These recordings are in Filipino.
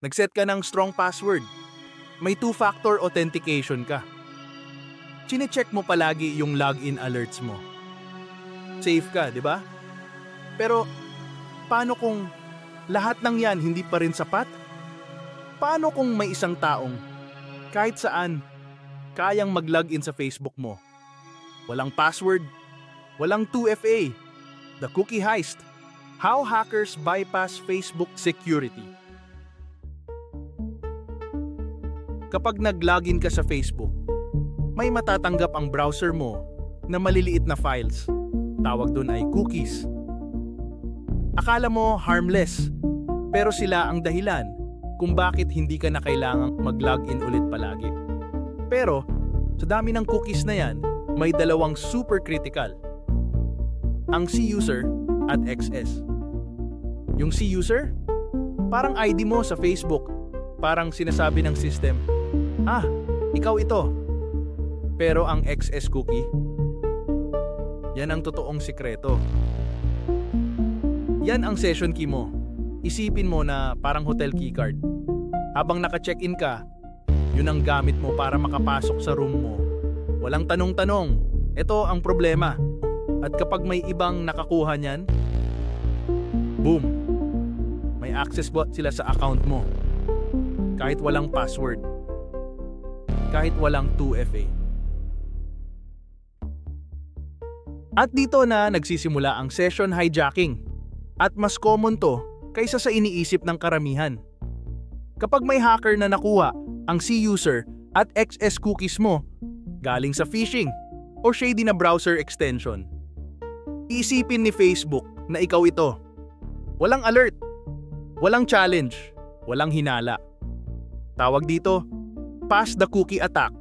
Nag-set ka ng strong password. May two-factor authentication ka. Chine-check mo palagi yung login alerts mo. Safe ka, di ba? Pero paano kung lahat ng yan hindi pa rin sapat? Paano kung may isang taong kahit saan kayang mag-login sa Facebook mo? Walang password, walang 2FA, the cookie heist. How hackers bypass Facebook security. Kapag nag-login ka sa Facebook, may matatanggap ang browser mo na maliliit na files. Tawag doon ay cookies. Akala mo harmless, pero sila ang dahilan kung bakit hindi ka na kailangang mag-login ulit palagi. Pero sa dami ng cookies na yan, may dalawang super critical. Ang C-user at XS. Yung C-user, parang ID mo sa Facebook. Parang sinasabi ng system, ikaw ito. Pero ang XS cookie, yan ang totoong sikreto. Yan ang session key mo. Isipin mo na parang hotel keycard. Habang naka-check-in ka, yun ang gamit mo para makapasok sa room mo. Walang tanong-tanong. Ito ang problema. At kapag may ibang nakakuha niyan, boom! May access bot sila sa account mo. Kahit walang password. Kahit walang 2FA. At dito na nagsisimula ang session hijacking. At mas common to kaysa sa iniisip ng karamihan. Kapag may hacker na nakuha ang C-user at XS cookies mo galing sa phishing o shady na browser extension, iisipin ni Facebook na ikaw ito. Walang alert, walang challenge, walang hinala. Tawag dito, pass the cookie attack.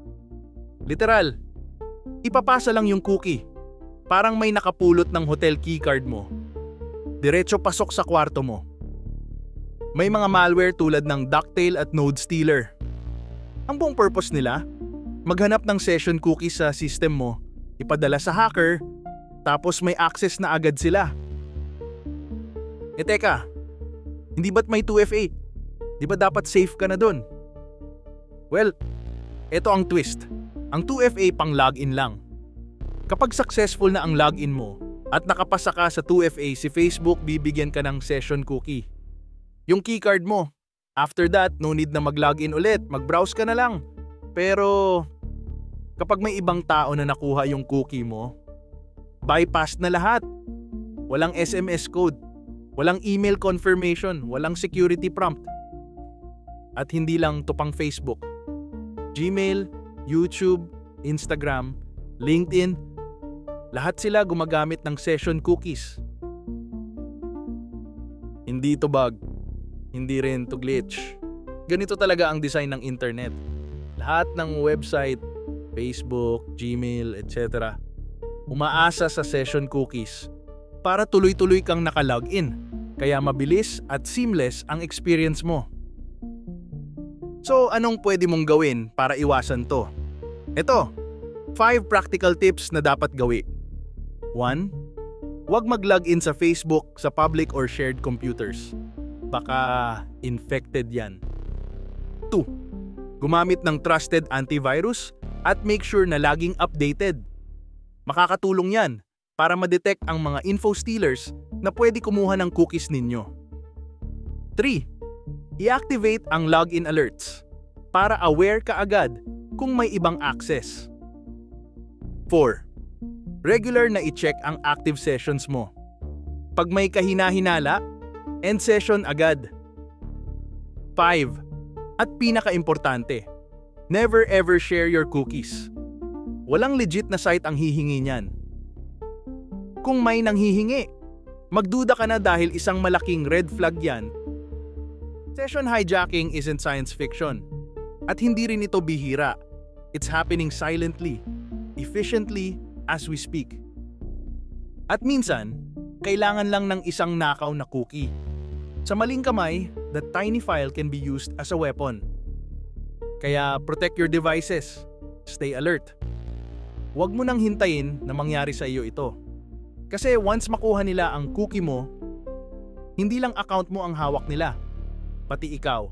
Literal, ipapasa lang yung cookie. Parang may nakapulot ng hotel keycard mo. Diretso pasok sa kwarto mo. May mga malware tulad ng Ducktail at Node Stealer. Ang buong purpose nila, maghanap ng session cookie sa system mo, ipadala sa hacker, tapos may access na agad sila. Teka, hindi ba't may 2FA? Di ba dapat safe ka na dun? Well, eto ang twist. Ang 2FA pang login lang. Kapag successful na ang login mo at nakapasa ka sa 2FA, si Facebook bibigyan ka ng session cookie. Yung keycard mo. After that, no need na mag-login ulit, mag-browse ka na lang. Pero kapag may ibang tao na nakuha yung cookie mo, bypass na lahat. Walang SMS code, walang email confirmation, walang security prompt. At hindi lang to pang Facebook. Gmail, YouTube, Instagram, LinkedIn, lahat sila gumagamit ng session cookies. Hindi to bug, hindi rin to glitch. Ganito talaga ang design ng internet. Lahat ng website, Facebook, Gmail, etc. umaasa sa session cookies para tuloy-tuloy kang nakalogin. Kaya mabilis at seamless ang experience mo. So, anong pwede mong gawin para iwasan to? Ito, 5 practical tips na dapat gawin. 1. Huwag mag-login sa Facebook sa public or shared computers. Baka infected yan. 2. Gumamit ng trusted antivirus at make sure na laging updated. Makakatulong yan para ma-detect ang mga info stealers na pwede kumuha ng cookies ninyo. 3. I-activate ang login alerts para aware ka agad kung may ibang access. 4. Regular na i-check ang active sessions mo. Pag may kahina-hinala, end session agad. 5. At pinaka-importante, never ever share your cookies. Walang legit na site ang hihingi niyan. Kung may nanghihingi, magduda ka na dahil isang malaking red flag yan. Session hijacking isn't science fiction. At hindi rin ito bihira. It's happening silently, efficiently, as we speak. At minsan, kailangan lang ng isang nakaw na cookie. Sa maling kamay, that tiny file can be used as a weapon. Kaya protect your devices. Stay alert. Huwag mo nang hintayin na mangyari sa iyo ito. Kasi once makuha nila ang cookie mo, hindi lang account mo ang hawak nila, pati ikaw.